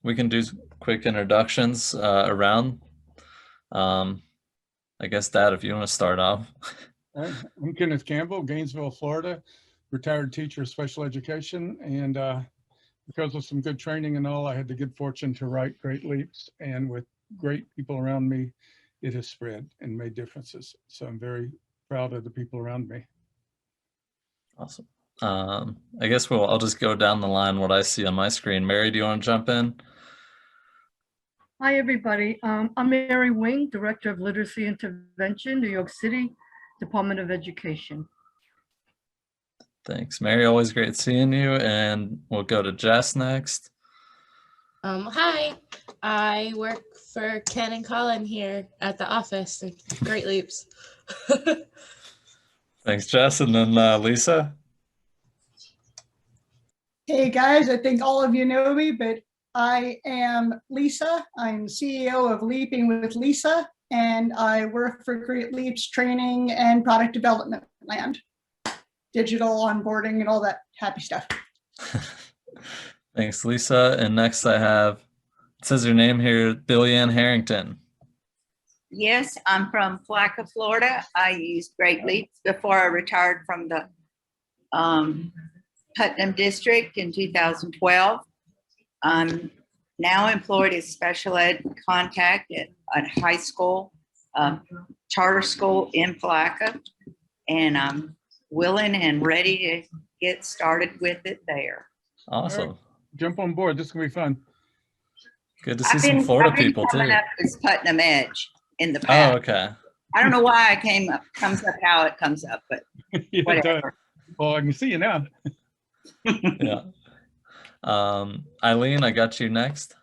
we can do quick introductions around. I guess, Dad, if you want to start off. All right. I'm Kenneth Campbell, Gainesville, Florida, retired teacher of special education. And because of some good training and all, I had the good fortune to write Great Leaps. And with great people around me, it has spread and made differences. So I'm very proud of the people around me. Awesome. I guess I'll just go down the line what I see on my screen. Mary, do you want to jump in? Hi, everybody. I'm Mary Wing, Director of Literacy Intervention, New York City, Department of Education. Thanks, Mary. Always great seeing you. And we'll go to Jess next. Hi, I work for Ken and Colin here at the office. Great Leaps. Thanks, Jess. And then Lisa. Hey guys, I think all of you know me, but I am Lisa. I'm CEO of Leaping with Lisa, and I work for Great Leaps Training and Product Development Land, digital onboarding and all that happy stuff. Thanks, Lisa. And next I have, it says your name here, Billianne Harrington. Yes, I'm from Palaca, Florida. I used Great Leaps before I retired from the Putnam District in 2012. I'm now employed as special ed contact at a high school, charter school in Palaca, and I'm willing and ready to get started with it there. Awesome. Right. Jump on board. This is going to be fun. Good to see some Florida people too. Up as Putnam Edge in the past. Oh, okay. I don't know why comes up how it comes up, but whatever. Well, I can see you now. Yeah. Eileen, I got you next.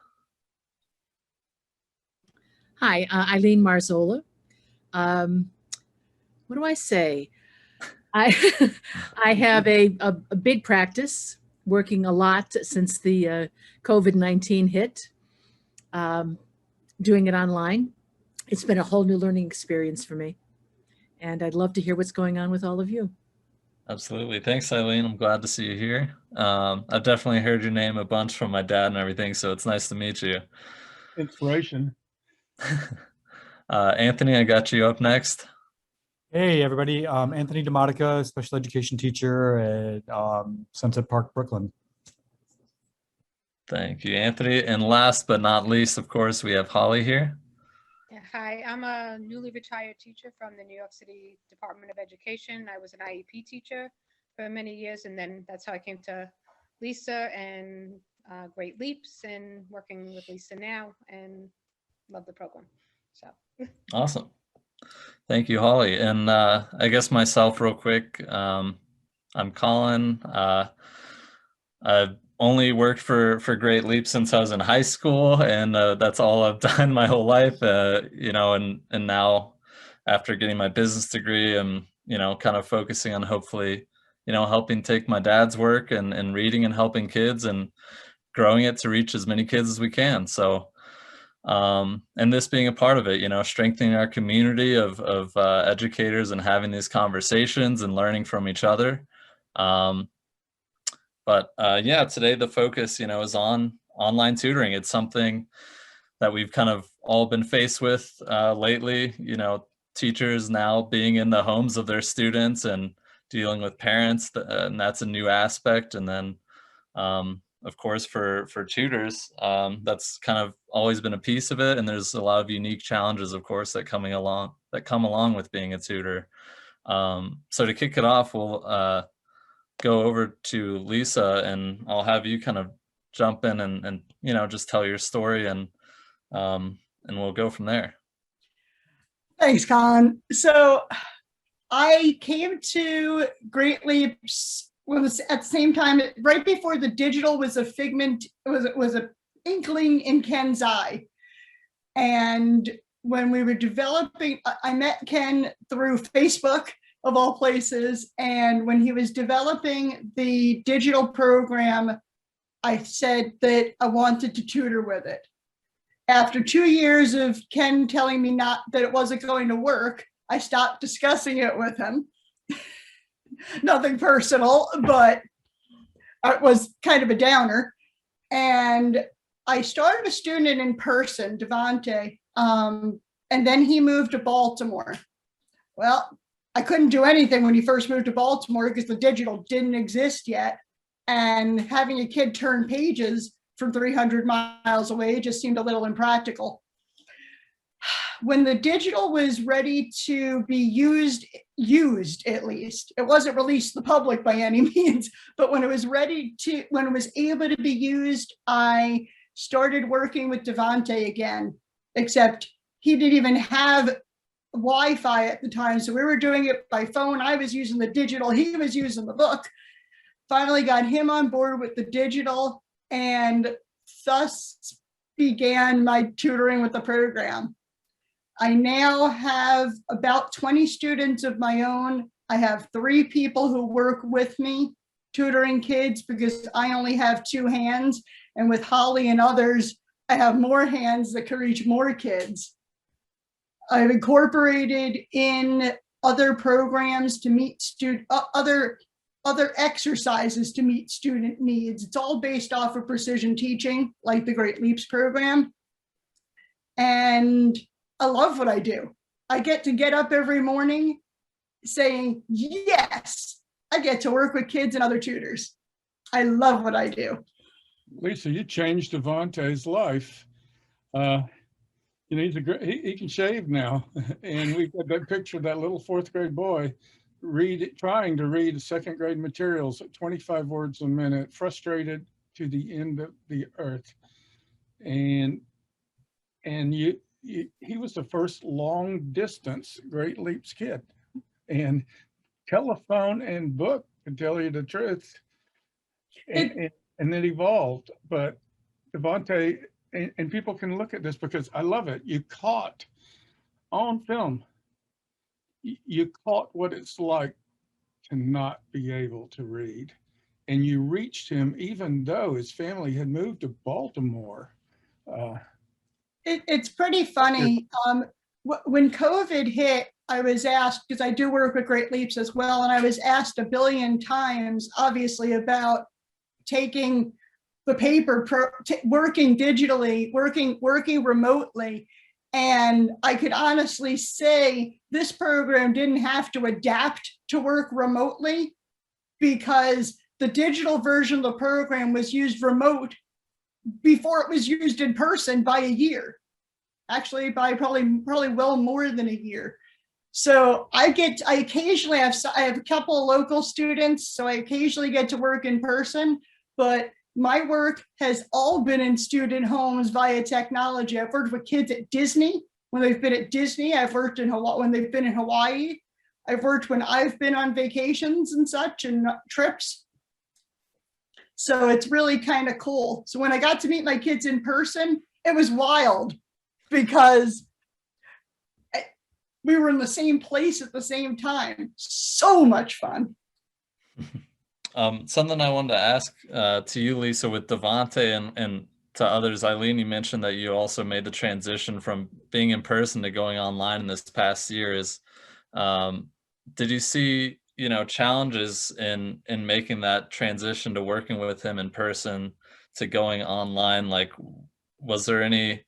Hi, Eileen Marzola. What do I say? I have a big practice, working a lot since the COVID-19 hit, doing it online. It's been a whole new learning experience for me, and I'd love to hear what's going on with all of you. Absolutely. Thanks, Eileen. I'm glad to see you here. I've definitely heard your name a bunch from my dad and everything, so it's nice to meet you. Inspiration. Anthony, I got you up next. Hey, everybody. Anthony Dimodica, special education teacher at Sunset Park, Brooklyn. Thank you, Anthony. And last but not least, of course, we have Holly here. Hi, I'm a newly retired teacher from the New York City Department of Education. I was an IEP teacher for many years, and then that's how I came to Lisa and Great Leaps, and working with Lisa now, and love the program. So awesome. Thank you, Holly. And I guess myself real quick, I'm Colin. I've only worked for Great Leaps since I was in high school, and that's all I've done my whole life. You know, and now after getting my business degree, I'm, you know, kind of focusing on hopefully, you know, helping take my dad's work and reading and helping kids and growing it to reach as many kids as we can. So, and this being a part of it, you know, strengthening our community of educators and having these conversations and learning from each other. But yeah, today the focus, you know, is on online tutoring. It's something that we've kind of all been faced with lately, you know, teachers now being in the homes of their students and dealing with parents, and that's a new aspect. And then, of course, for tutors, that's kind of always been a piece of it. And there's a lot of unique challenges, of course, that come along with being a tutor. So to kick it off, we'll go over to Lisa, and I'll have you kind of jump in and you know, just tell your story, and we'll go from there. Thanks, Colin. So I came to Great Leaps was at the same time, right before the digital was a figment, it was an inkling in Ken's eye. And when we were developing, I met Ken through Facebook, of all places. And when he was developing the digital program, I said that I wanted to tutor with it. After 2 years of Ken telling me that it wasn't going to work, I stopped discussing it with him. Nothing personal, but it was kind of a downer. And I started a student in person, Devante, and then he moved to Baltimore. Well, I couldn't do anything when he first moved to Baltimore because the digital didn't exist yet. And having a kid turn pages from 300 miles away just seemed a little impractical. When the digital was ready to be used at least, it wasn't released to the public by any means, but when it was able to be used, I started working with Devante again, except he didn't even have Wi-Fi at the time. So we were doing it by phone. I was using the digital, he was using the book. Finally got him on board with the digital, and thus began my tutoring with the program. I now have about 20 students of my own. I have 3 people who work with me tutoring kids because I only have 2 hands. And with Holly and others, I have more hands that can reach more kids. I've incorporated in other programs to meet other exercises to meet student needs. It's all based off of precision teaching, like the Great Leaps program. And I love what I do. I get to get up every morning saying, yes, I get to work with kids and other tutors. I love what I do. Lisa, you changed Devante's life. You know, he can shave now. And we've got that picture of that little 4th grade boy trying to read 2nd grade materials at 25 words a minute, frustrated to the end of the earth. And he was the first long distance Great Leaps kid. And telephone and book, to tell you the truth. And it evolved. But Devante, and people can look at this because I love it. You caught on film, you caught what it's like to not be able to read. And you reached him even though his family had moved to Baltimore. It's pretty funny. When COVID hit, I was asked, because I do work with Great Leaps as well, and I was asked a billion times, obviously, about taking the paper, working digitally, working remotely. And I could honestly say this program didn't have to adapt to work remotely because the digital version of the program was used remote before it was used in person by a year. Actually, by probably well more than a year. So I occasionally have a couple of local students, so I occasionally get to work in person, but my work has all been in student homes via technology. I've worked with kids at Disney when they've been at Disney. I've worked in Hawaii when they've been in Hawaii. I've worked when I've been on vacations and such and trips. So it's really kind of cool. So when I got to meet my kids in person, it was wild because we were in the same place at the same time. So much fun. Something I wanted to ask to you, Lisa, with Devante and to others. Eileen, you mentioned that you also made the transition from being in person to going online in this past year. Did you see, challenges in making that transition to working with him in person to going online? Like, was there any,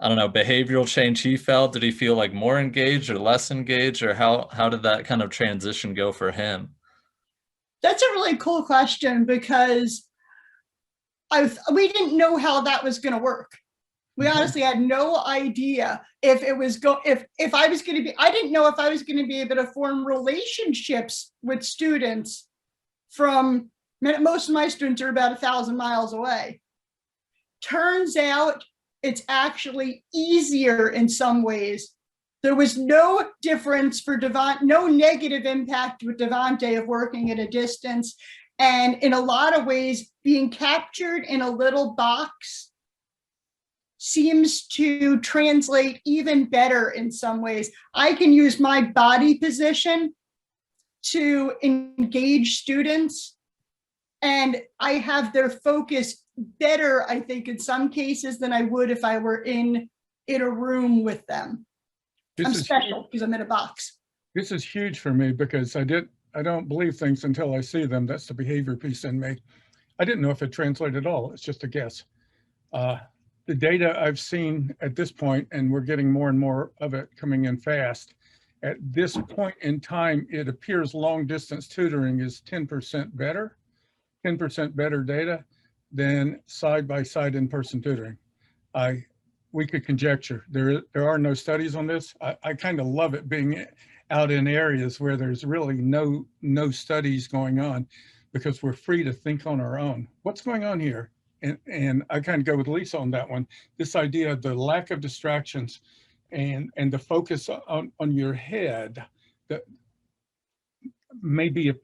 I don't know, behavioral change he felt? Did he feel like more engaged or less engaged, or how did that kind of transition go for him? That's a really cool question because we didn't know how that was going to work. We honestly had no idea if it was if I was going to be. I didn't know if I was going to be able to form relationships with students from. Most of my students are about 1,000 miles away. Turns out it's actually easier in some ways. There was no difference for Devante, no negative impact with Devante of working at a distance. And in a lot of ways, being captured in a little box seems to translate even better in some ways. I can use my body position to engage students, and I have their focus better, I think, in some cases than I would if I were in a room with them. I'm special because I'm in a box. This is huge for me because I don't believe things until I see them. That's the behavior piece in me. I didn't know if it translated at all. It's just a guess. The data I've seen at this point, and we're getting more and more of it coming in fast, at this point in time, it appears long distance tutoring is 10% better data than side-by-side in-person tutoring. We could conjecture. There are no studies on this. I kind of love it being out in areas where there's really no studies going on, because we're free to think on our own. What's going on here? And I kind of go with Lisa on that one. This idea of the lack of distractions and the focus on your head, that may be a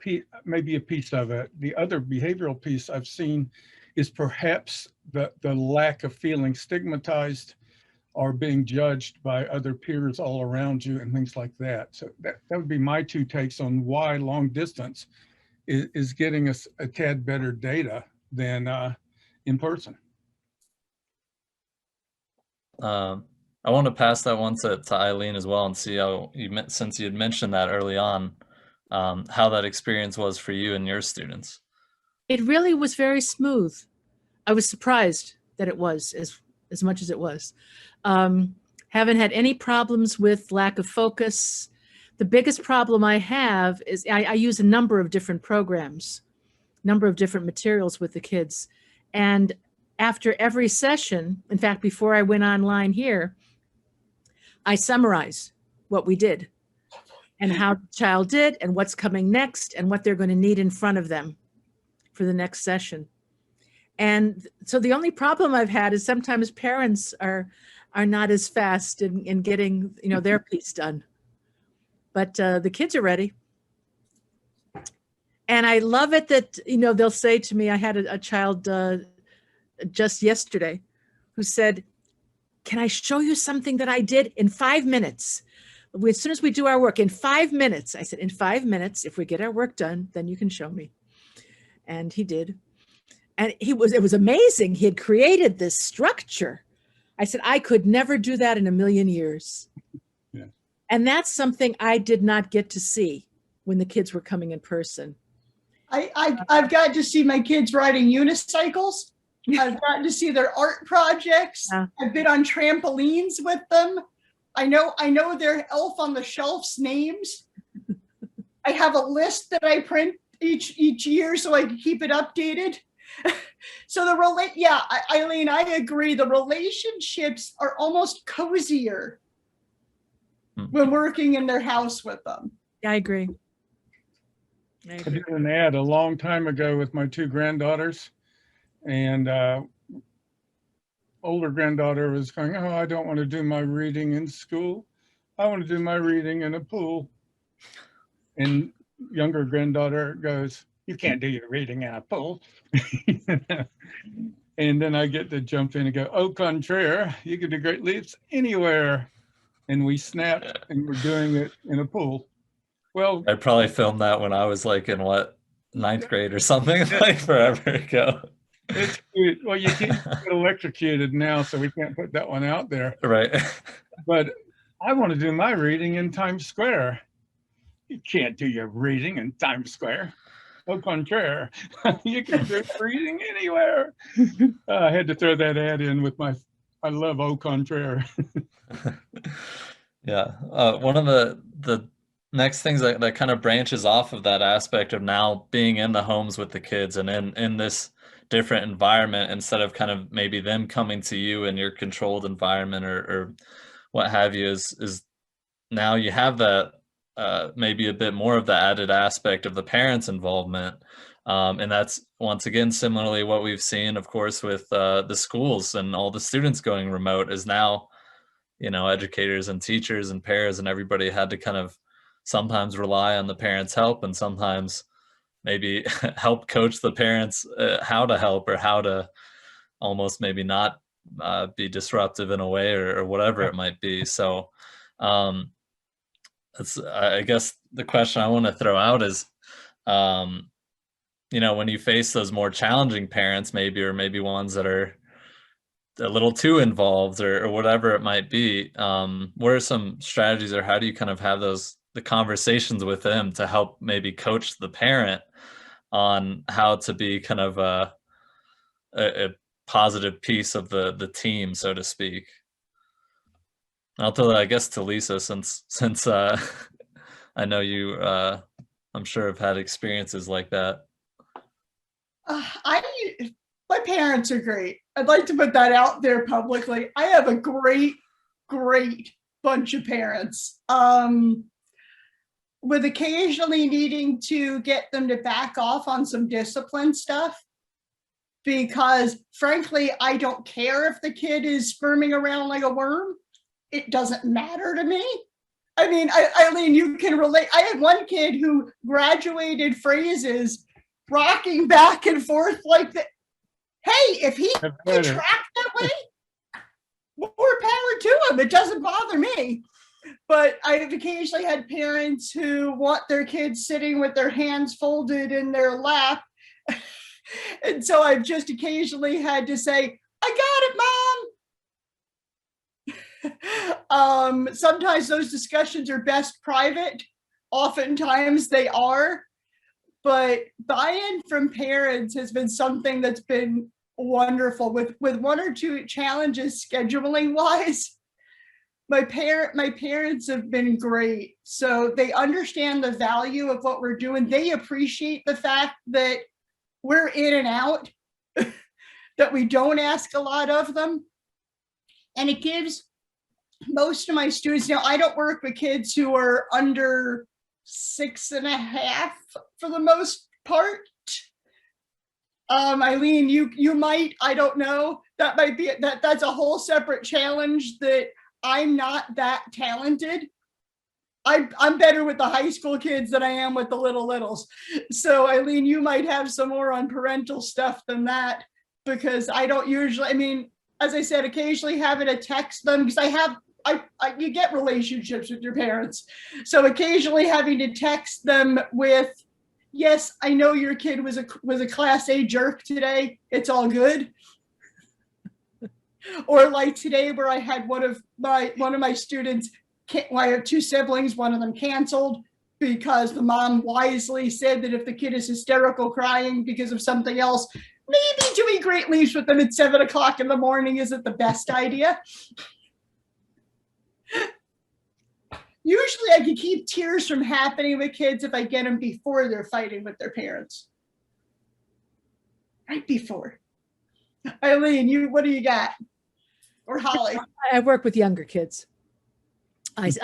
piece of it. The other behavioral piece I've seen is perhaps the lack of feeling stigmatized or being judged by other peers all around you and things like that. So that would be my two takes on why long distance is getting us a tad better data than in person. I want to pass that one to Eileen as well and see how since you had mentioned that early on, how that experience was for you and your students. It really was very smooth. I was surprised that it was as much as it was. Haven't had any problems with lack of focus. The biggest problem I have is I use a number of different programs, number of different materials with the kids. And after every session, in fact, before I went online here, I summarize what we did and how the child did and what's coming next and what they're going to need in front of them for the next session. And so the only problem I've had is sometimes parents are not as fast in getting, their piece done. But the kids are ready. And I love it that, they'll say to me, I had a child just yesterday who said, "Can I show you something that I did in 5 minutes? As soon as we do our work, in 5 minutes." I said, "In 5 minutes, if we get our work done, then you can show me." And he did. And it was amazing. He had created this structure. I said, "I could never do that in a million years." Yeah. And that's something I did not get to see when the kids were coming in person. I've got to see my kids riding unicycles. I've gotten to see their art projects. Yeah. I've been on trampolines with them. I know their Elf on the Shelf's names. I have a list that I print each year so I can keep it updated. So Eileen, I agree. The relationships are almost cozier when working in their house with them. Yeah, I agree. I did an ad a long time ago with my two granddaughters, and older granddaughter was going, "Oh, I don't want to do my reading in school. I want to do my reading in a pool." And younger granddaughter goes, "You can't do your reading in a pool." And then I get to jump in and go, "Au contraire, you can do great leaps anywhere." And we snapped and we're doing it in a pool. Well, I probably filmed that when I was like in ninth grade or something, like forever ago. It's cute. Well, you can't get electrocuted now, so we can't put that one out there. Right. But I want to do my reading in Times Square. You can't do your reading in Times Square. Au contraire, you can do reading anywhere. I had to throw that ad in with I love au contraire. Yeah. One of the next things that kind of branches off of that aspect of now being in the homes with the kids and in this different environment, instead of kind of maybe them coming to you in your controlled environment or what have you, is now you have that maybe a bit more of the added aspect of the parents' involvement. And that's once again, similarly what we've seen, of course, with the schools and all the students going remote is now, educators and teachers and pairs and everybody had to kind of sometimes rely on the parents' help and sometimes maybe help coach the parents how to help or how to almost maybe not be disruptive in a way or whatever it might be. So that's, I guess the question I want to throw out is, when you face those more challenging parents, maybe, or maybe ones that are a little too involved or whatever it might be, what are some strategies or how do you kind of have the conversations with them to help maybe coach the parent on how to be kind of a positive piece of the team, so to speak. I'll tell, I guess, to Lisa, since I know you, I'm sure have had experiences like that. My parents are great. I'd like to put that out there publicly. I have a great bunch of parents. With occasionally needing to get them to back off on some discipline stuff, because frankly, I don't care if the kid is squirming around like a worm. It doesn't matter to me. I mean, Eileen, you can relate. I had one kid who graduated phrases rocking back and forth like that. Hey, if he can track that way, more power to him. It doesn't bother me. But I've occasionally had parents who want their kids sitting with their hands folded in their lap. And so I've just occasionally had to say, I got it, Mom. Sometimes those discussions are best private. Oftentimes they are. But buy-in from parents has been something that's been wonderful. With one or two challenges scheduling wise, my parents have been great. So they understand the value of what we're doing. They appreciate the fact that we're in and out, that we don't ask a lot of them. And it gives most of my students, I don't work with kids who are under 6.5 for the most part. Eileen, you might, I don't know, that might be, that's a whole separate challenge that I'm not that talented. I'm better with the high school kids than I am with the littles. So Eileen, you might have some more on parental stuff than that, because I don't usually, I mean, as I said, occasionally having to text them, because you get relationships with your parents. So occasionally having to text them with, yes, I know your kid was a class A jerk today. It's all good. Or like today, where I had one of my students, I have two siblings, one of them canceled because the mom wisely said that if the kid is hysterical crying because of something else, maybe doing great leaps with them at 7 o'clock in the morning isn't the best idea. Usually I can keep tears from happening with kids if I get them before they're fighting with their parents. Right before. Eileen, what do you got? Or Holly? I work with younger kids. And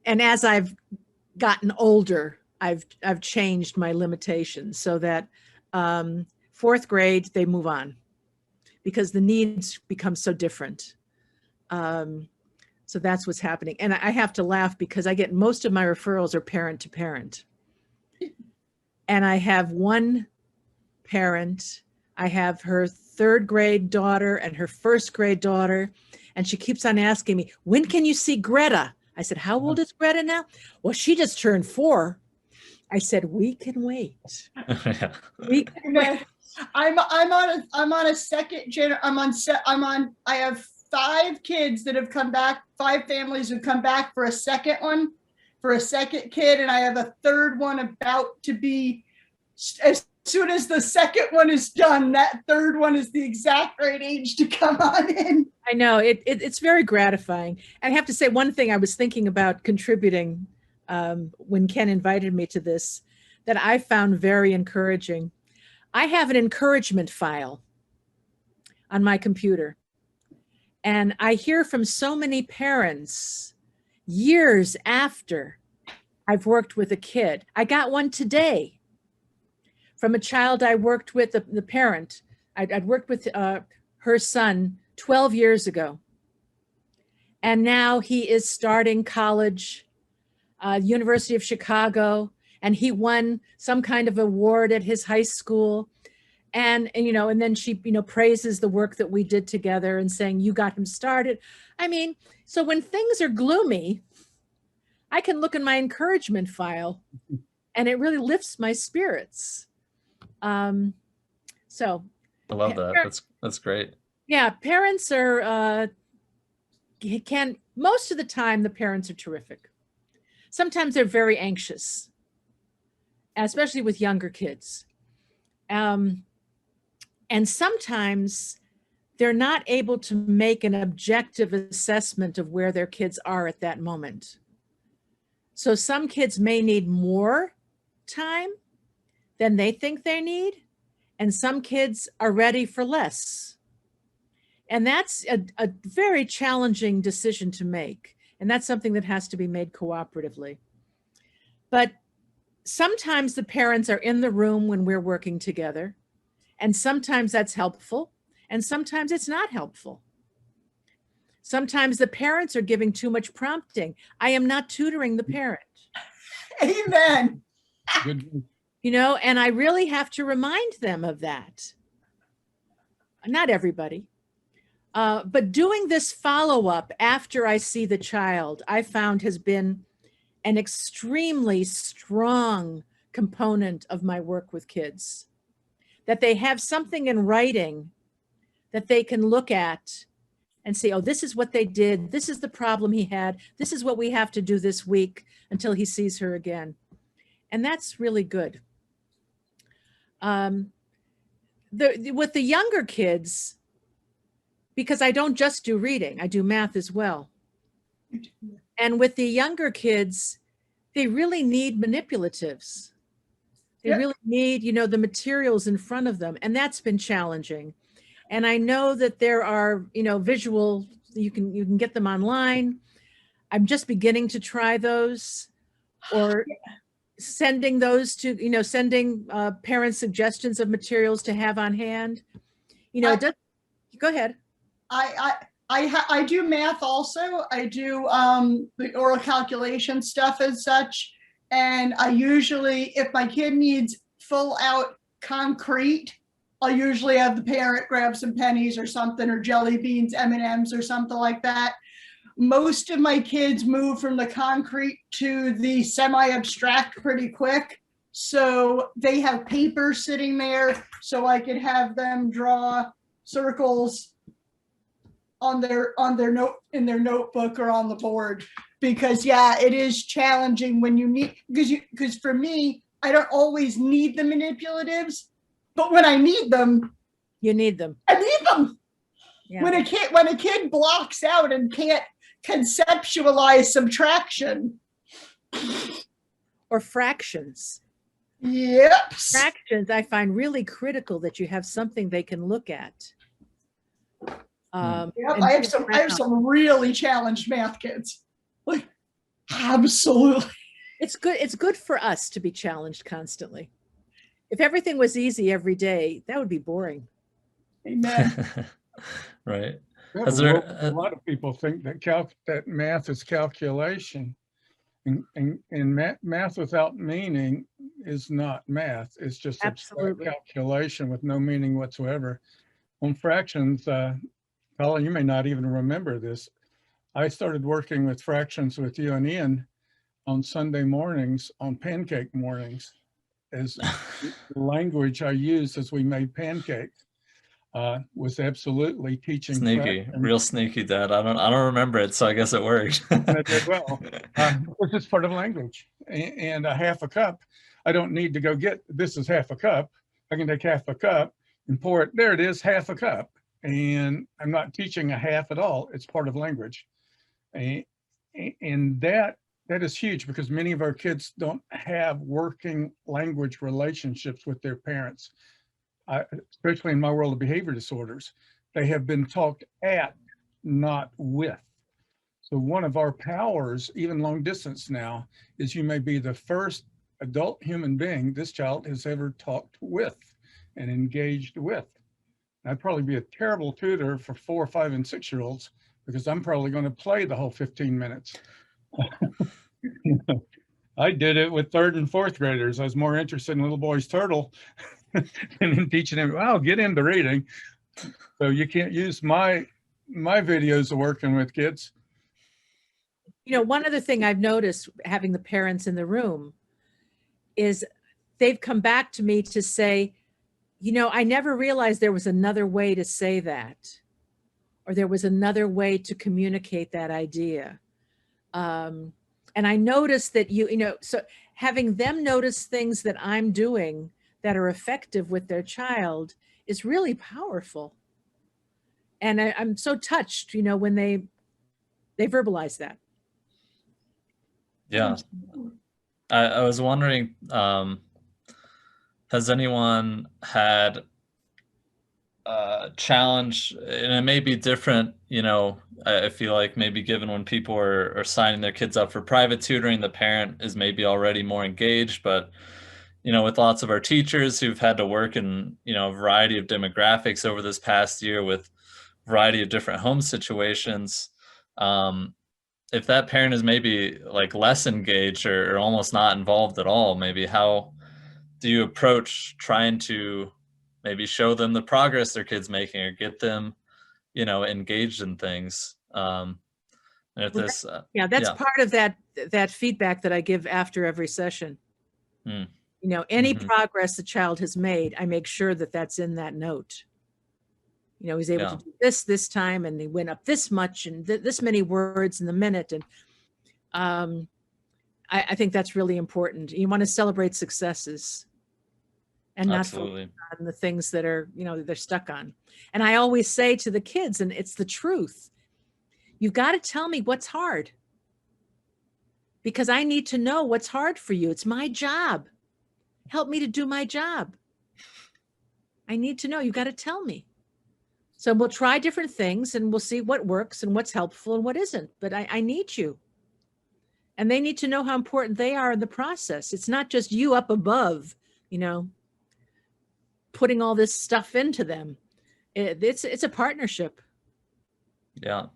as I've gotten older, I've changed my limitations so that 4th grade, they move on because the needs become so different. So that's what's happening. And I have to laugh because I get most of my referrals are parent to parent. And I have one parent, I have her 3rd grade daughter and her 1st grade daughter. And she keeps on asking me, when can you see Greta? I said, how old is Greta now? Well, she just turned 4. I said, we can wait. We can wait. I'm on a second gen. I have 5 kids that have come back, 5 families who've come back for a second one, for a second kid. And I have a 3rd one about to be, as soon as the second one is done, that 3rd one is the exact right age to come on in. I know it's very gratifying. And I have to say one thing I was thinking about contributing when Ken invited me to this, that I found very encouraging. I have an encouragement file on my computer. And I hear from so many parents years after I've worked with a kid. I got one today from a child I worked with, the parent. I'd worked with her son 12 years ago. And now he is starting college, University of Chicago, and he won some kind of award at his high school. And then she, praises the work that we did together and saying, you got him started. I mean, so when things are gloomy, I can look in my encouragement file and it really lifts my spirits. So I love that. That's great. Yeah. Parents are, most of the time the parents are terrific. Sometimes they're very anxious, especially with younger kids. And sometimes they're not able to make an objective assessment of where their kids are at that moment. So some kids may need more time than they think they need, and some kids are ready for less. And that's a very challenging decision to make. And that's something that has to be made cooperatively. But sometimes the parents are in the room when we're working together, and sometimes that's helpful, and sometimes it's not helpful. Sometimes the parents are giving too much prompting. I am not tutoring the parent. Amen. Good. You know, and I really have to remind them of that. Not everybody. But doing this follow-up after I see the child, I found has been an extremely strong component of my work with kids. That they have something in writing that they can look at and say, oh, this is what they did. This is the problem he had. This is what we have to do this week until he sees her again. And that's really good. With the younger kids, because I don't just do reading, I do math as well. And with the younger kids, they really need manipulatives. They really need, you know, the materials in front of them. And that's been challenging. And I know that there are, you know, visual, you can get them online. I'm just beginning to try those, or sending those to, you know, sending parents suggestions of materials to have on hand. You know, go ahead. I do math also. I do the oral calculation stuff as such. And I usually, if my kid needs full out concrete, I'll usually have the parent grab some pennies or something, or jelly beans, M&Ms or something like that. Most of my kids move from the concrete to the semi-abstract pretty quick. So they have paper sitting there so I could have them draw circles on their in their notebook or on the board. Because yeah, it is challenging when you need, because for me, I don't always need the manipulatives, but when I need them, you need them. I need them. Yeah. When a kid blocks out and can't conceptualize subtraction or fractions. Yep. Fractions, I find really critical that you have something they can look at. Yep, I have some really challenged math kids. Like, absolutely. It's good for us to be challenged constantly. If everything was easy every day, that would be boring. Amen. Right. A lot of people think that math is calculation, and math without meaning is not math. It's just abstract calculation with no meaning whatsoever. On fractions, Colin, you may not even remember this. I started working with fractions with you and Ian on Sunday mornings, on pancake mornings, as the language I used as we made pancakes. Was absolutely teaching. Sneaky, real sneaky, Dad. I don't remember it, so I guess it worked. It did well. It's just part of language. And a half a cup, I don't need to go get, this is half a cup. I can take half a cup and pour it. There it is, half a cup. And I'm not teaching a half at all. It's part of language. And that is huge, because many of our kids don't have working language relationships with their parents. Especially in my world of behavior disorders, they have been talked at, not with. So one of our powers, even long distance now, is you may be the first adult human being this child has ever talked with and engaged with. I'd probably be a terrible tutor for 4, 5, and 6-year-olds, because I'm probably going to play the whole 15 minutes. I did it with 3rd and 4th graders. I was more interested in Little Boy's Turtle and in teaching them, well, get into reading. So you can't use my videos of working with kids. You know, one other thing I've noticed having the parents in the room is they've come back to me to say, you know, I never realized there was another way to say that, or there was another way to communicate that idea. And I noticed that you know, so having them notice things that I'm doing that are effective with their child is really powerful. And I'm so touched, you know, when they verbalize that. Yeah. I was wondering, has anyone had a challenge, and it may be different, you know, I feel like maybe given when people are signing their kids up for private tutoring, the parent is maybe already more engaged, but you know, with lots of our teachers who've had to work in, you know, a variety of demographics over this past year with a variety of different home situations, if that parent is maybe like less engaged or almost not involved at all, maybe how do you approach trying to maybe show them the progress their kid's making or get them, you know, engaged in things? And if Well, this, Yeah, that's yeah. part of that feedback that I give after every session. Hmm. You know, any Mhm. progress the child has made, I make sure that that's in that note. You know, he's able Yeah. to do this time, and he went up this much and this many words in the minute. And I think that's really important. You want to celebrate successes and not focus Absolutely. on the things that are, you know, they're stuck on. And I always say to the kids, and it's the truth, you've got to tell me what's hard, because I need to know what's hard for you. It's my job. Help me to do my job. I need to know. You've got to tell me. So we'll try different things and we'll see what works and what's helpful and what isn't. But I need you. And they need to know how important they are in the process. It's not just you up above, you know, putting all this stuff into them. It's a partnership. Yeah.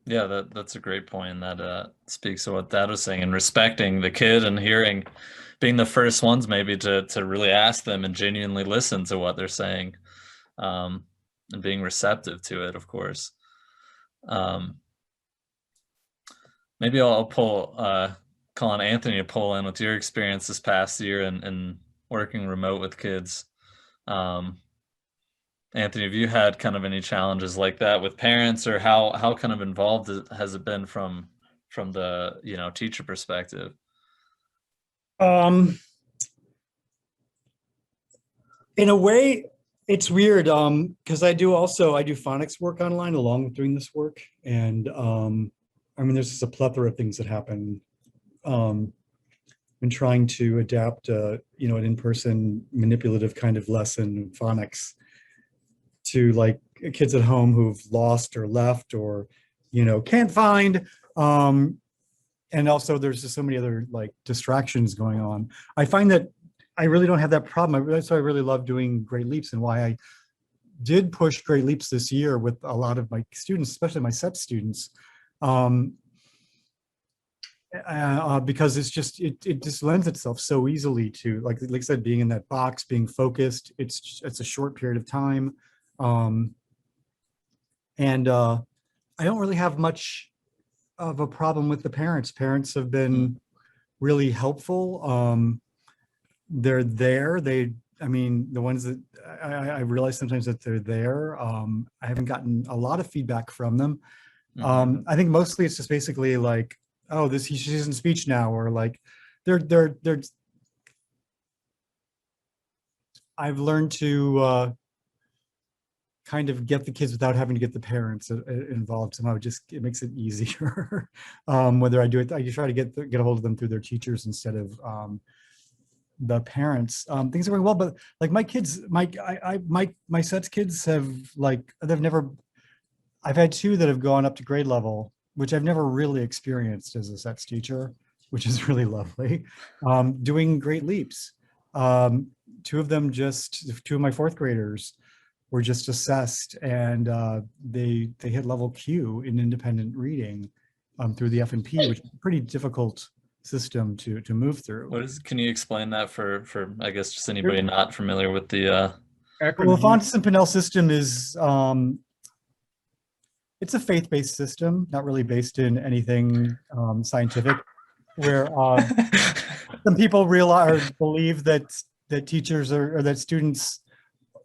Yeah, that's a great point. And that speaks to what Dad was saying, and respecting the kid and hearing, being the first ones maybe to really ask them and genuinely listen to what they're saying, and being receptive to it, of course. Maybe I'll pull Colin, Anthony, to pull in with your experience this past year and working remote with kids. Anthony, have you had kind of any challenges like that with parents, or how kind of involved has it been from the, you know, teacher perspective? In a way, it's weird because I do phonics work online along with doing this work, and I mean, there's just a plethora of things that happen in trying to adapt, you know, an in-person manipulative kind of lesson, phonics, to like kids at home who've lost or left or, you know, can't find. And also there's just so many other like distractions going on. I find that I really don't have that problem. That's why I really love doing Great Leaps, and why I did push Great Leaps this year with a lot of my students, especially my SET students, because it's just, it just lends itself so easily to, like I said, being in that box, being focused. It's a short period of time. And I don't really have much of a problem with the parents. Parents have been really helpful. They're there. I mean, the ones that I realize sometimes that they're there. I haven't gotten a lot of feedback from them. I think mostly it's just basically like, oh, she's in speech now, or like they're I've learned to kind of get the kids without having to get the parents involved. Somehow it makes it easier. Whether I do it, I just try to get a hold of them through their teachers instead of the parents. Things are going well, but like my kids, my SETS kids have I've had two that have gone up to grade level, which I've never really experienced as a SETS teacher, which is really lovely. Doing Great Leaps. Two of my fourth graders were just assessed, and they hit level Q in independent reading through the F&P, which is a pretty difficult system to move through. Can you explain that for I guess just anybody not familiar with the Well, the Fontes and Pinnell system is it's a faith-based system, not really based in anything scientific, where some people believe that teachers or that students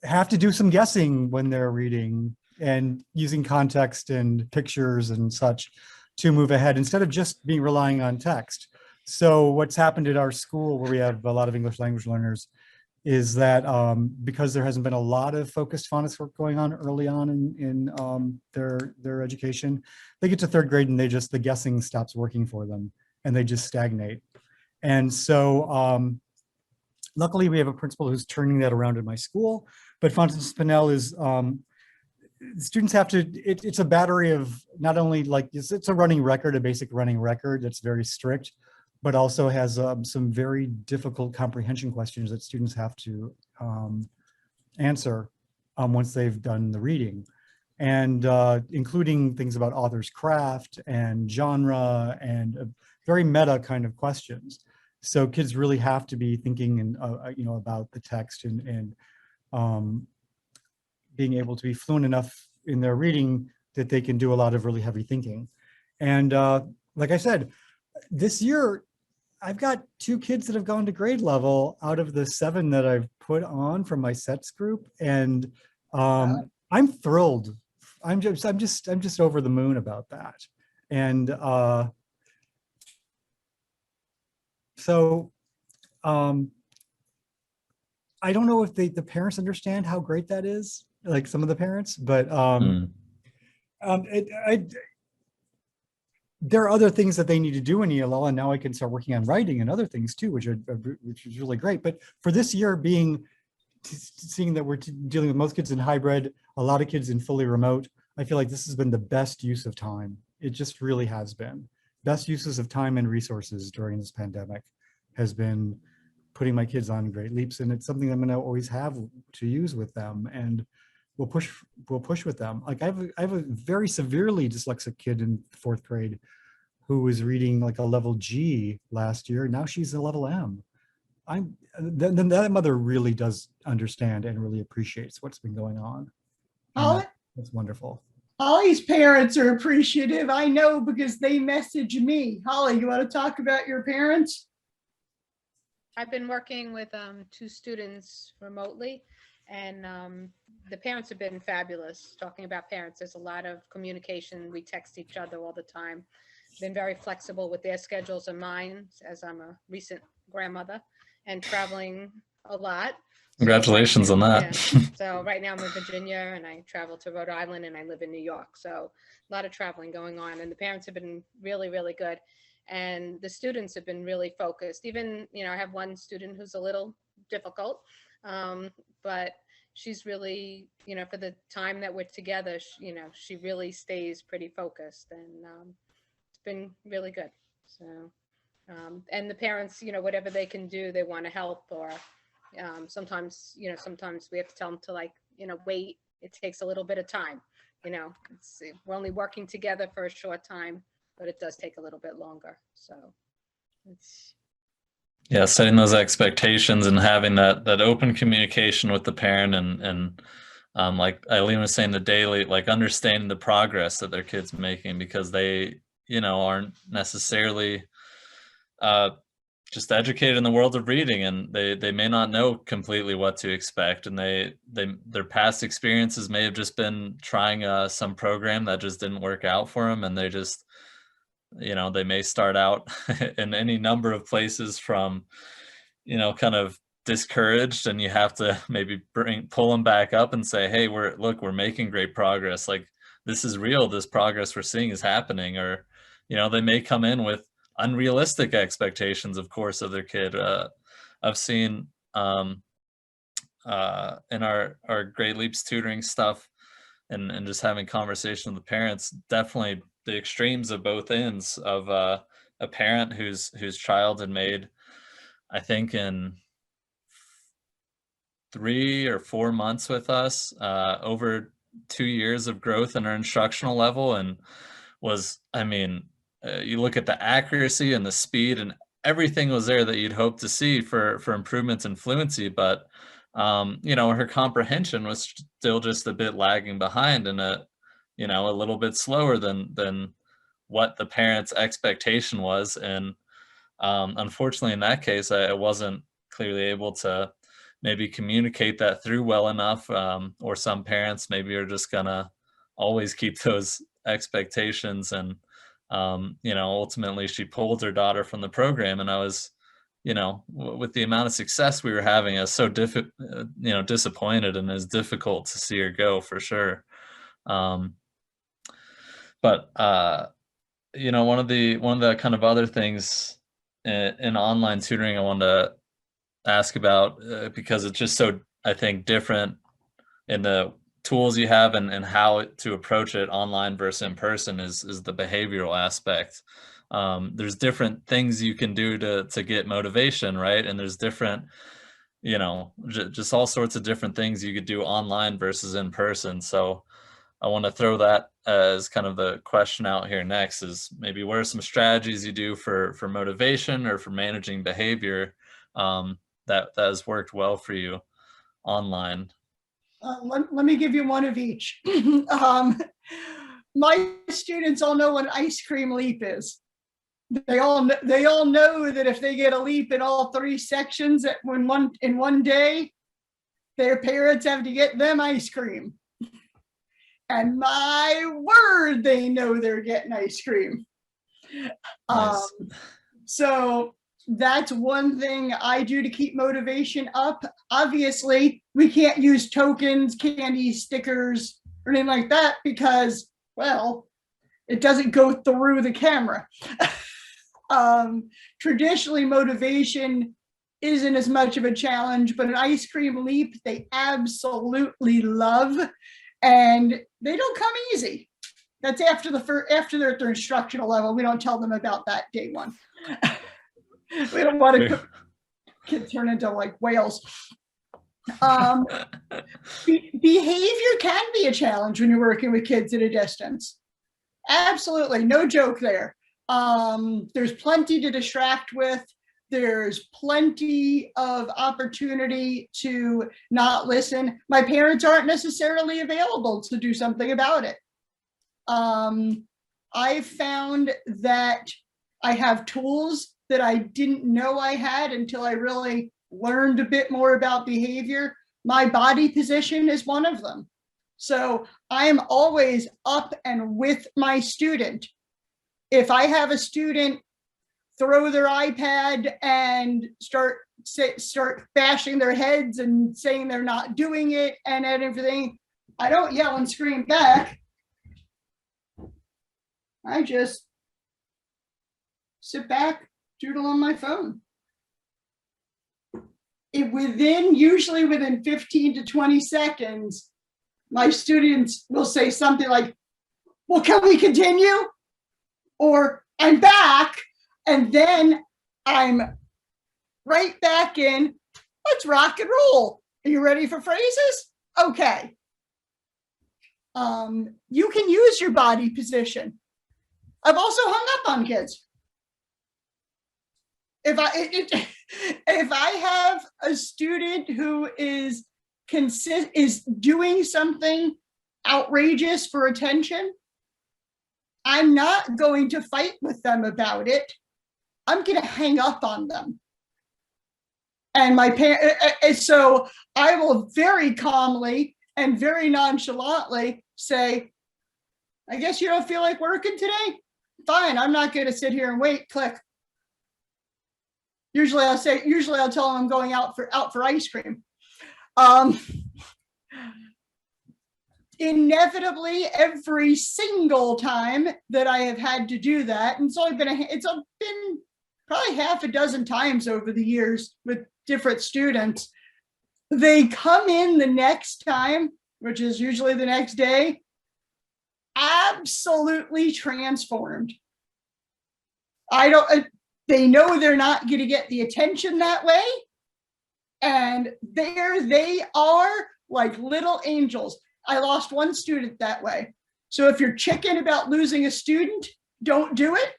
have to do some guessing when they're reading and using context and pictures and such to move ahead instead of just relying on text. So what's happened at our school, where we have a lot of English language learners, is that because there hasn't been a lot of focused phonics work going on early on in their education, they get to third grade and the guessing stops working for them and they just stagnate. And so luckily we have a principal who's turning that around in my school, but Fountain Spinell is, students have to, it's a battery of not only like, it's a running record, a basic running record that's very strict, but also has some very difficult comprehension questions that students have to answer once they've done the reading. And including things about author's craft and genre and very meta kind of questions. So kids really have to be thinking and about the text and being able to be fluent enough in their reading that they can do a lot of really heavy thinking. And like I said, this year, I've got 2 kids that have gone to grade level out of the 7 that I've put on from my sets group. And I'm thrilled. I'm just over the moon about that. And so I don't know if the parents understand how great that is, like some of the parents, but there are other things that they need to do in ELL, and now I can start working on writing and other things too, which is really great. But for this year, seeing that we're dealing with most kids in hybrid, a lot of kids in fully remote, I feel like this has been the best use of time. It just really has been. Best uses of time and resources during this pandemic has been putting my kids on Great Leaps, and it's something I'm going to always have to use with them, and we'll push with them. Like I have a very severely dyslexic kid in 4th grade who was reading like a level G last year. Now she's a level M. Then that mother really does understand and really appreciates what's been going on. That's wonderful. Holly's parents are appreciative. I know because they message me. Holly, you want to talk about your parents? I've been working with 2 students remotely, and the parents have been fabulous. Talking about parents, there's a lot of communication. We text each other all the time. Been very flexible with their schedules and mine, as I'm a recent grandmother and traveling a lot. Congratulations on that. Yeah. So right now I'm in Virginia, and I travel to Rhode Island, and I live in New York. So a lot of traveling going on, and the parents have been really, really good. And the students have been really focused. Even, I have one student who's a little difficult, but she's really, for the time that we're together, she really stays pretty focused, and it's been really good. So, and the parents, whatever they can do, they want to help, or sometimes we have to tell them to wait. It takes a little bit of time, we're only working together for a short time, but it does take a little bit longer. So it's, yeah, setting those expectations and having that open communication with the parent, and like Eileen was saying, the daily, like understanding the progress that their kids making, because they aren't necessarily just educated in the world of reading, and they may not know completely what to expect, and their past experiences may have just been trying some program that just didn't work out for them, and they just they may start out in any number of places from kind of discouraged, and you have to maybe pull them back up and say, hey, we're making great progress, like this is real, this progress we're seeing is happening. Or they may come in with unrealistic expectations, of course, of their kid. I've seen in our Great Leaps tutoring stuff, and just having conversation with the parents, definitely the extremes of both ends of a parent whose child had made, I think in 3 or 4 months with us, over 2 years of growth in our instructional level, and was, you look at the accuracy and the speed, and everything was there that you'd hope to see for improvements in fluency, but her comprehension was still just a bit lagging behind, and a little bit slower than what the parents' expectation was. And unfortunately, in that case, I wasn't clearly able to maybe communicate that through well enough, or some parents maybe are just gonna always keep those expectations, and ultimately she pulled her daughter from the program, and I was with the amount of success we were having, I was so disappointed, and it's difficult to see her go for sure. But one of the kind of other things in online tutoring I wanted to ask about, because it's just so, I think, different in the tools you have and how to approach it online versus in person, is the behavioral aspect. There's different things you can do to get motivation, right? And there's different, just all sorts of different things you could do online versus in person. So I want to throw that as kind of the question out here next, is maybe what are some strategies you do for motivation or for managing behavior that has worked well for you online? Let me give you one of each. My students all know what an ice cream leap is. They all know that if they get a leap in all 3 sections in one day, their parents have to get them ice cream. And my word, they know they're getting ice cream. Nice. So that's one thing I do to keep motivation up. Obviously, we can't use tokens, candy, stickers, or anything like that because, well, it doesn't go through the camera. Traditionally, motivation isn't as much of a challenge, but an ice cream leap, they absolutely love. And they don't come easy. That's after they're at their instructional level. We don't tell them about that day one. We don't want to kids turn into like whales. Behavior can be a challenge when you're working with kids at a distance. Absolutely, no joke there. There's plenty to distract with. There's plenty of opportunity to not listen. My parents aren't necessarily available to do something about it. I've found that I have tools that I didn't know I had until I really learned a bit more about behavior. My body position is one of them. So I'm always up and with my student. If I have a student throw their iPad and start bashing their heads and saying they're not doing it and everything, I don't yell and scream back. I just sit back, doodle on my phone. Usually within 15 to 20 seconds, my students will say something like, well, can we continue? Or I'm back. And then I'm right back in, let's rock and roll. Are you ready for phrases? Okay. You can use your body position. I've also hung up on kids. If I have a student who is doing something outrageous for attention, I'm not going to fight with them about it. I'm going to hang up on them. And so I will very calmly and very nonchalantly say, I guess you don't feel like working today? Fine, I'm not going to sit here and wait, click. Usually I'll tell them I'm going out for ice cream. Inevitably, every single time that I have had to do that, and so it's been probably half a dozen times over the years with different students, they come in the next time, which is usually the next day, absolutely transformed. They know they're not going to get the attention that way. And there they are, like little angels. I lost one student that way. So if you're chicken about losing a student, don't do it.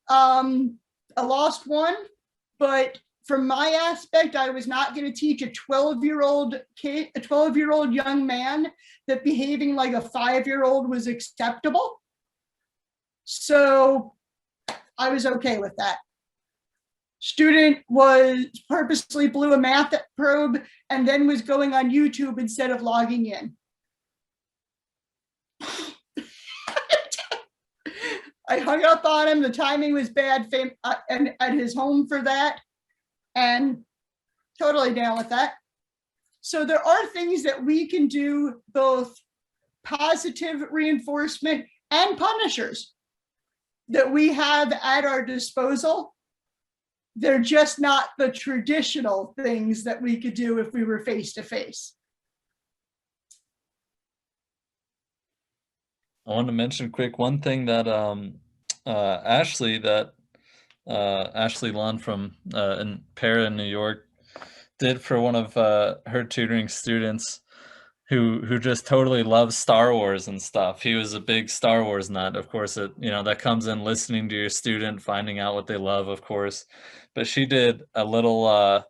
I lost one, but from my aspect, I was not going to teach a 12-year-old kid, a 12-year-old young man, that behaving like a 5-year-old was acceptable. So I was okay with that. Student purposely blew a math probe and then was going on YouTube instead of logging in. I hung up on him. The timing was bad and at his home for that. and totally down with that. So there are things that we can do, both positive reinforcement and punishers, that we have at our disposal. They're just not the traditional things that we could do if we were face to face. I want to mention quick one thing that Ashley Lund from in Para, New York, did for one of her tutoring students who just totally loves Star Wars and stuff. He was a big Star Wars nut. Of course, that comes in listening to your student, finding out what they love, of course. But she did a little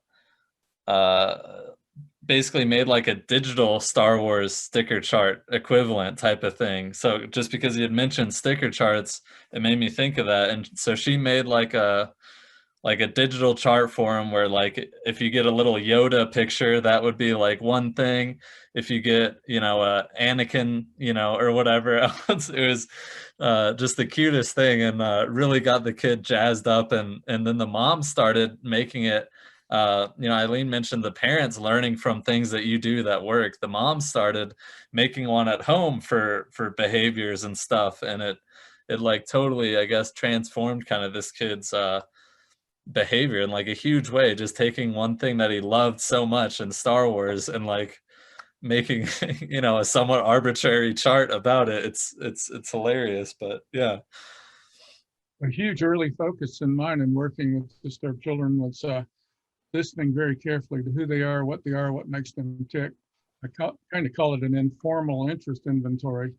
basically made like a digital Star Wars sticker chart equivalent type of thing. So just because he had mentioned sticker charts, it made me think of that. And so she made like a digital chart for him where, like, if you get a little Yoda picture, that would be like one thing. If you get, Anakin, or whatever else, it was just the cutest thing, and really got the kid jazzed up. And then the mom started making it. Eileen mentioned the parents learning from things that you do that work. The mom started making one at home for behaviors and stuff, and it like totally, I guess, transformed kind of this kid's behavior in like a huge way, just taking one thing that he loved so much in Star Wars and like making a somewhat arbitrary chart about it. It's hilarious, but yeah. A huge early focus in mine in working with disturbed children was listening very carefully to who they are, what makes them tick. I kind of call it an informal interest inventory,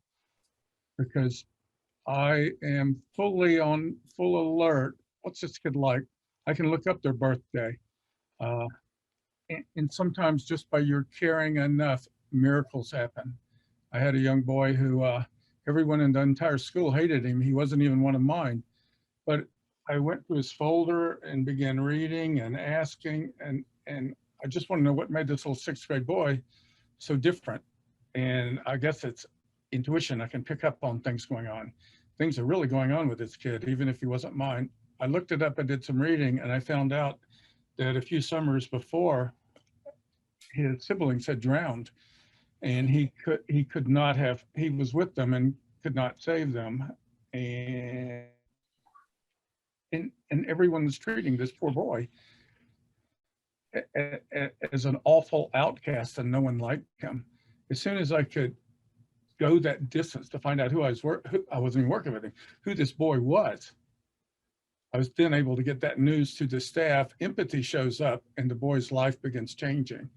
because I am full alert. What's this kid like? I can look up their birthday. And sometimes just by your caring enough, miracles happen. I had a young boy who everyone in the entire school hated him. He wasn't even one of mine. But I went to his folder and began reading and asking, and I just want to know what made this little 6th grade boy so different. And I guess it's intuition. I can pick up on things going on. Things are really going on with this kid, even if he wasn't mine. I looked it up, I did some reading, and I found out that a few summers before, his siblings had drowned, and he was with them and could not save them. And everyone was treating this poor boy as an awful outcast, and no one liked him. As soon as I could go that distance to find out I wasn't even working with him, who this boy was, I was then able to get that news to the staff. Empathy shows up and the boy's life begins changing.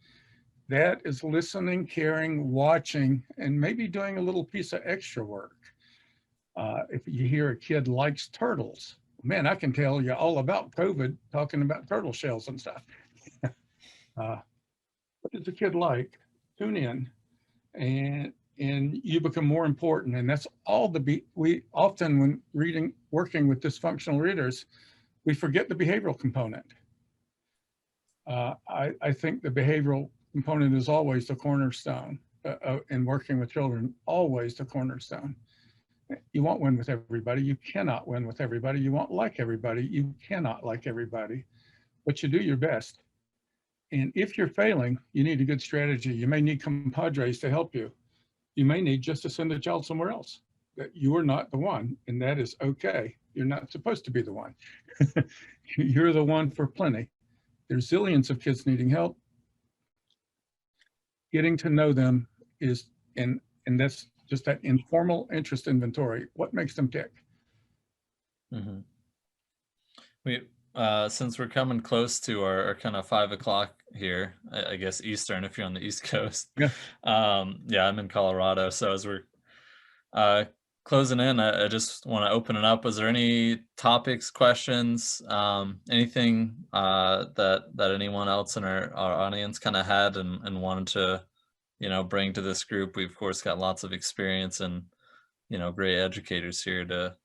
That is listening, caring, watching, and maybe doing a little piece of extra work. If you hear a kid likes turtles, man, I can tell you all about COVID, talking about turtle shells and stuff. What does the kid like? Tune in, and you become more important. And that's all we often, when working with dysfunctional readers, we forget the behavioral component. I think the behavioral component is always the cornerstone in working with children, always the cornerstone. You won't win with everybody. You cannot win with everybody. You won't like everybody. You cannot like everybody, but you do your best. And if you're failing, you need a good strategy. You may need compadres to help you. You may need just to send the child somewhere else, that you are not the one, and that is okay. You're not supposed to be the one. You're the one for plenty. There's zillions of kids needing help. Getting to know them is, and that's just that informal interest inventory. What makes them tick? Mm-hmm. Since we're coming close to our kind of 5 o'clock here, I guess Eastern, if you're on the East Coast. Yeah. I'm in Colorado. So as we're closing in, I just want to open it up. Was there any topics, questions, anything that anyone else in our audience kind of had and wanted to, bring to this group? We've of course got lots of experience and, great educators here to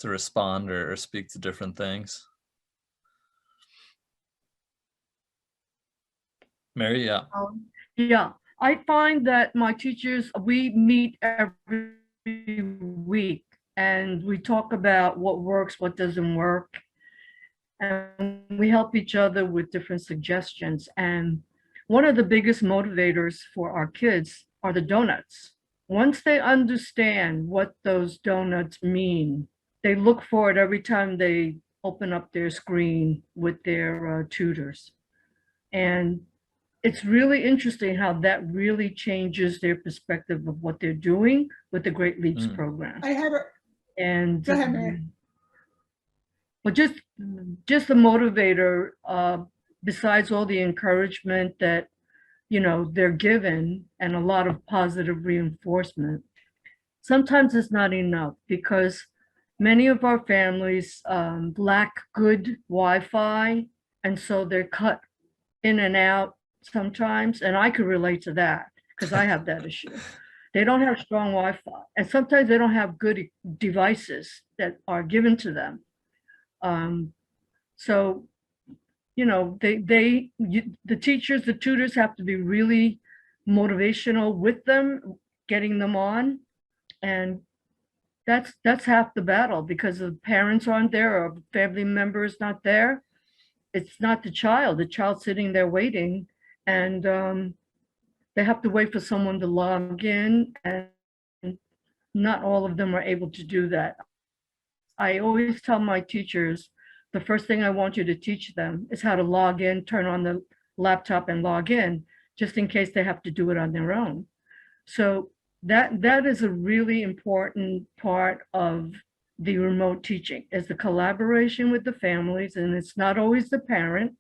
respond or speak to different things. Mary, yeah. Yeah, I find that my teachers, we meet every week and we talk about what works, what doesn't work. and we help each other with different suggestions. And one of the biggest motivators for our kids are the donuts. Once they understand what those donuts mean, they look for it every time they open up their screen with their tutors. And it's really interesting how that really changes their perspective of what they're doing with the Great Leaps program. I had a, And go ahead, Mary. but just the motivator, besides all the encouragement that, you know, they're given and a lot of positive reinforcement, sometimes it's not enough because many of our families lack good Wi-Fi, and so they're cut in and out sometimes, and I could relate to that because I have that issue. They don't have strong Wi-Fi, and sometimes they don't have good devices that are given to them. So, you know, the teachers, the tutors have to be really motivational with them, getting them on, and that's half the battle because the parents aren't there or family members not there. It's not the child's sitting there waiting, and they have to wait for someone to log in, and not all of them are able to do that. I always tell my teachers, the first thing I want you to teach them is how to log in, turn on the laptop and log in, just in case they have to do it on their own. So that is a really important part of the remote teaching, is the collaboration with the families. And it's not always the parent.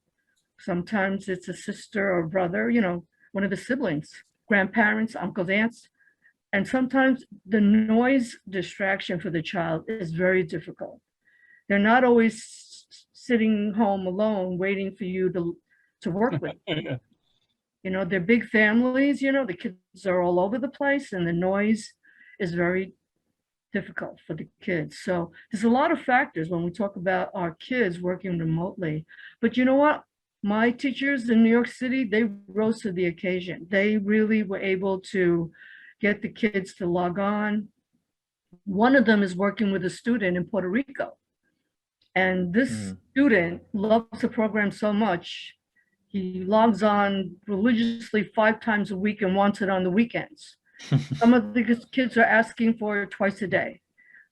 Sometimes it's a sister or brother, you know, one of the siblings, grandparents, uncles, aunts. And sometimes the noise distraction for the child is very difficult. They're not always sitting home alone waiting for you to work with. You know, they're big families, you know, the kids are all over the place and the noise is very difficult for the kids. So there's a lot of factors when we talk about our kids working remotely. But you know what? My teachers in New York City, they rose to the occasion. They really were able to get the kids to log on. One of them is working with a student in Puerto Rico. And this student loves the program so much, he logs on religiously 5 times a week and wants it on the weekends. Some of the kids are asking for it twice a day.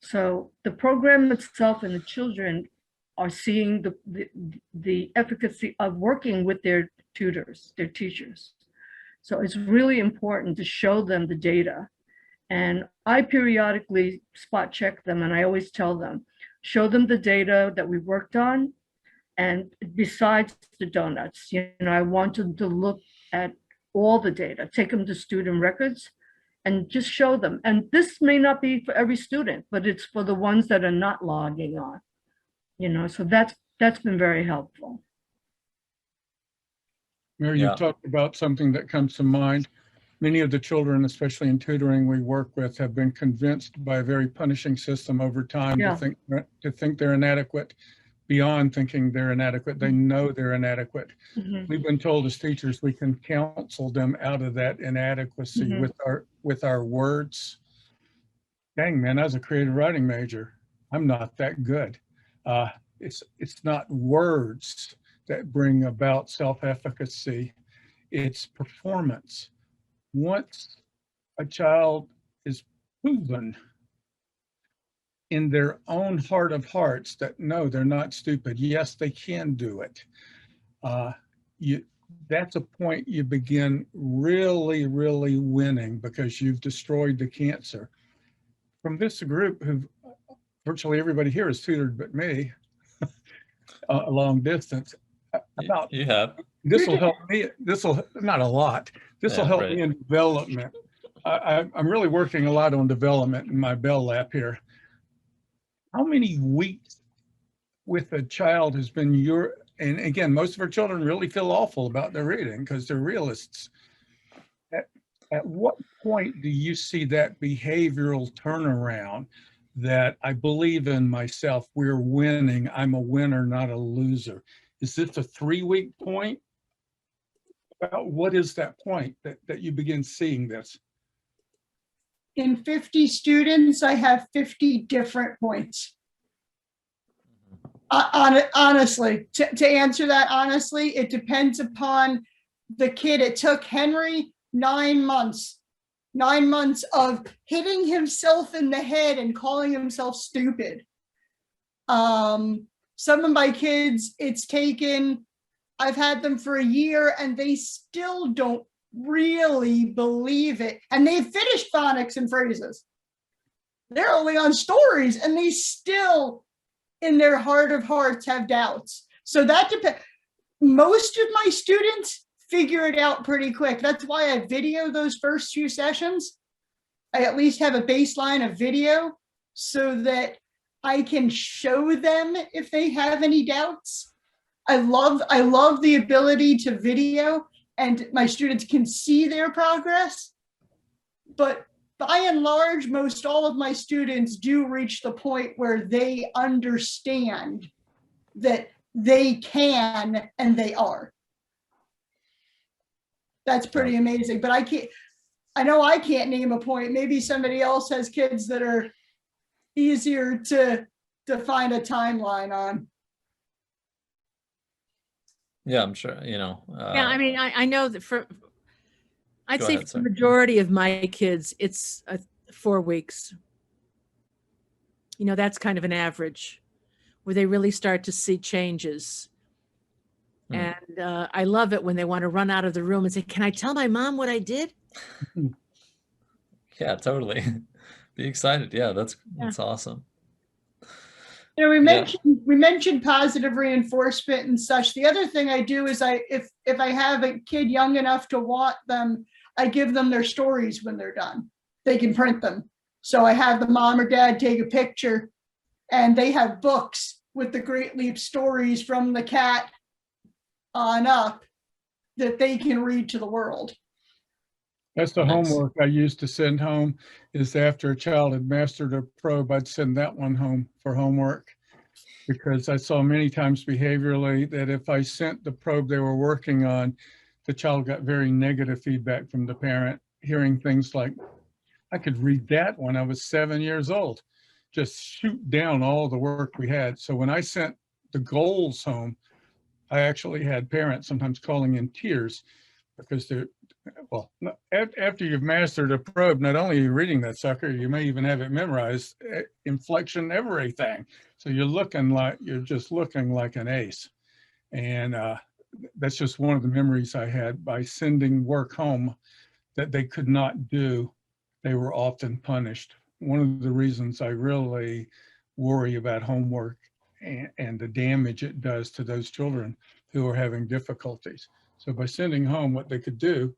So the program itself and the children are seeing the efficacy of working with their tutors, their teachers. So it's really important to show them the data. And I periodically spot check them, and I always tell them, show them the data that we worked on. And besides the donuts, you know, I want them to look at all the data, take them to student records and just show them. And this may not be for every student, but it's for the ones that are not logging on, you know, so that's been very helpful. Mary, you talked about something that comes to mind. Many of the children, especially in tutoring we work with, have been convinced by a very punishing system over time to think they're inadequate. Beyond thinking they're inadequate, they know they're inadequate. We've been told as teachers we can counsel them out of that inadequacy with our words. Dang, man, I was a creative writing major. I'm not that good. It's not words that bring about self-efficacy. It's performance. Once a child is proven in their own heart of hearts that no, they're not stupid. Yes, they can do it. That's a point you begin really, really winning because you've destroyed the cancer. From this group, who virtually everybody here is tutored but me, a long distance. You have. This will help me. This will not a lot. This will help me in development. I'm really working a lot on development in my Bell Lab here. How many weeks with a child has been and again, most of our children really feel awful about their reading because they're realists. At what point do you see that behavioral turnaround that I believe in myself, we're winning, I'm a winner, not a loser? Is this a 3-week point? What is that point that you begin seeing this? In 50 students, I have 50 different points. Honestly, to answer that honestly, it depends upon the kid. It took Henry 9 months of hitting himself in the head and calling himself stupid. Some of my kids, I've had them for a year and they still don't really believe it. And they've finished phonics and phrases. They're only on stories and they still, in their heart of hearts, have doubts. So that depends. Most of my students figure it out pretty quick. That's why I video those first few sessions. I at least have a baseline of video so that I can show them if they have any doubts. I love the ability to video and my students can see their progress. But by and large, most all of my students do reach the point where they understand that they can and they are. That's pretty amazing. But I know I can't name a point. Maybe somebody else has kids that are easier to find a timeline on. Yeah, I'm sure, Yeah, I mean, I know that I'd say ahead, for sorry. the majority of my kids, it's 4 weeks. That's kind of an average where they really start to see changes. And I love it when they want to run out of the room and say, can I tell my mom what I did? Yeah, totally. Be excited. Yeah, that's awesome. We mentioned positive reinforcement and such. The other thing I do is if I have a kid young enough to want them, I give them their stories when they're done. They can print them. So I have the mom or dad take a picture and they have books with the Great Leap stories from the cat on up that they can read to the world. That's the homework I used to send home, is after a child had mastered a probe, I'd send that one home for homework. Because I saw many times behaviorally that if I sent the probe they were working on, the child got very negative feedback from the parent, hearing things like, I could read that when I was 7 years old. Just shoot down all the work we had. So when I sent the goals home, I actually had parents sometimes calling in tears because after you've mastered a probe, not only are you reading that sucker, you may even have it memorized, inflection, everything. So you're just looking like an ace. And that's just one of the memories I had by sending work home that they could not do. They were often punished. One of the reasons I really worry about homework and the damage it does to those children who are having difficulties. So by sending home what they could do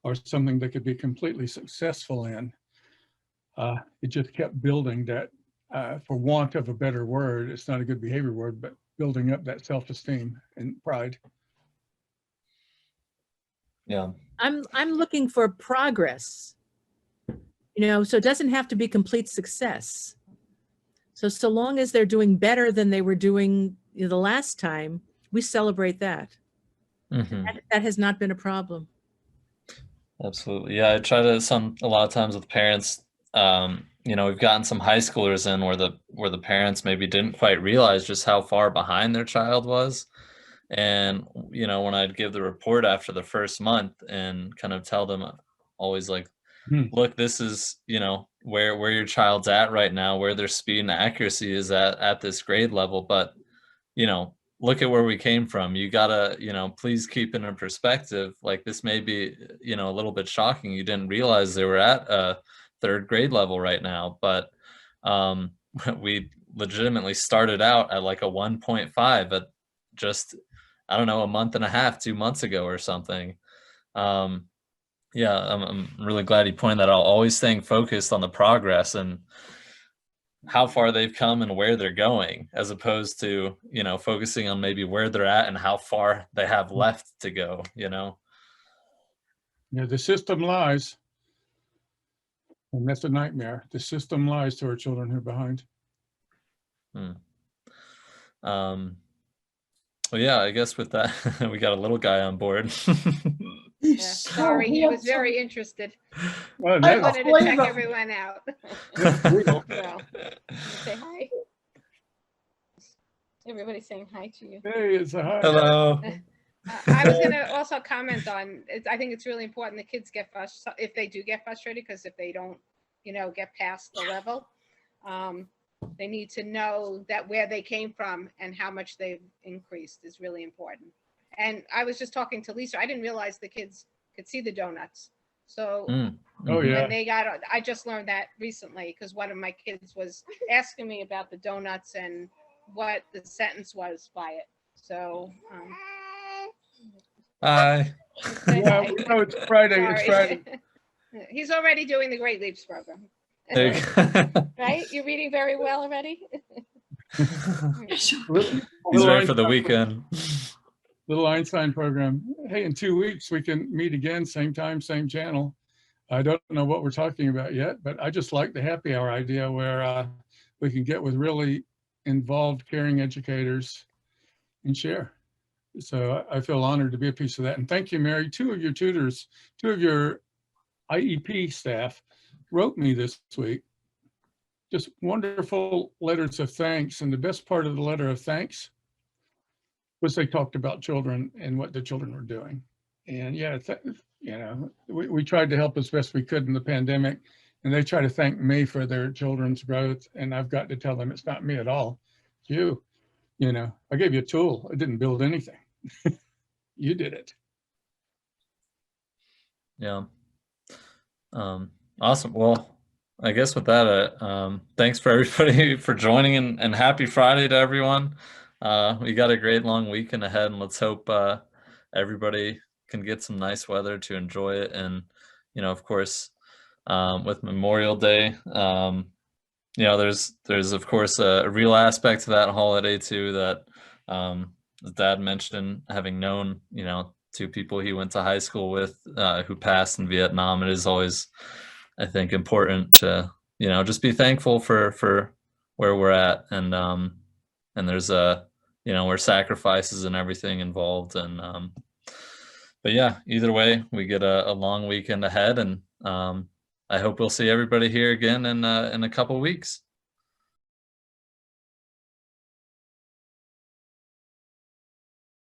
or something they could be completely successful in, it just kept building that, for want of a better word, it's not a good behavior word, but building up that self-esteem and pride. Yeah. I'm looking for progress, so it doesn't have to be complete success. So long as they're doing better than they were doing the last time, we celebrate that. Mm-hmm. That has not been a problem. Absolutely. Yeah, I try to a lot of times with parents, we've gotten some high schoolers in where the parents maybe didn't quite realize just how far behind their child was. And, when I'd give the report after the first month and kind of tell them always like, look, this is, where your child's at right now, where their speed and accuracy is at this grade level. But, look at where we came from. You gotta, please keep it in perspective. Like this may be, a little bit shocking. You didn't realize they were at a third grade level right now, but we legitimately started out at like a 1.5 at just, I don't know, a month and a half, 2 months ago or something. Yeah, I'm really glad you pointed that out. Always staying focused on the progress and how far they've come and where they're going, as opposed to, focusing on maybe where they're at and how far they have left to go, Yeah, the system lies. And that's a nightmare. The system lies to our children who are behind. Well, yeah, I guess with that, we got a little guy on board. Yeah, sorry, he was very interested. Well, I wanted to check everyone out. So, say hi. Everybody's saying hi to you. Hey, it's a hi. Hello. I was gonna also comment on, I think it's really important the kids get frustrated, if they do get frustrated, because if they don't, get past the level, they need to know that where they came from and how much they've increased is really important. And I was just talking to Lisa, I didn't realize the kids could see the donuts. So Oh, yeah. when they got, I just learned that recently because one of my kids was asking me about the donuts and what the sentence was by it. So, Hi. Yeah, we know it's Friday. It's sorry. Friday. He's already doing the Great Leaps program. There you go. Right? You're reading very well already? He's ready for the weekend. Little Einstein program. Hey, in 2 weeks, we can meet again, same time, same channel. I don't know what we're talking about yet, but I just like the happy hour idea where we can get with really involved, caring educators and share. So I feel honored to be a piece of that. And thank you, Mary. Two of your tutors, two of your IEP staff wrote me this week. Just wonderful letters of thanks. And the best part of the letter of thanks was they talked about children and what the children were doing. And yeah, we tried to help as best we could in the pandemic, and they try to thank me for their children's growth. And I've got to tell them it's not me at all. It's you. I gave you a tool. I didn't build anything. You did it. Yeah. Awesome. Well, I guess with that, thanks for everybody for joining, and happy Friday to everyone. We got a great long weekend ahead, and let's hope everybody can get some nice weather to enjoy it. And, of course, with Memorial Day, there's of course a real aspect to that holiday too, that as Dad mentioned, having known, two people he went to high school with who passed in Vietnam. It is always, I think, important to, just be thankful for where we're at. And there's where sacrifices and everything involved. And but yeah, either way, we get a long weekend ahead, and I hope we'll see everybody here again in a couple weeks.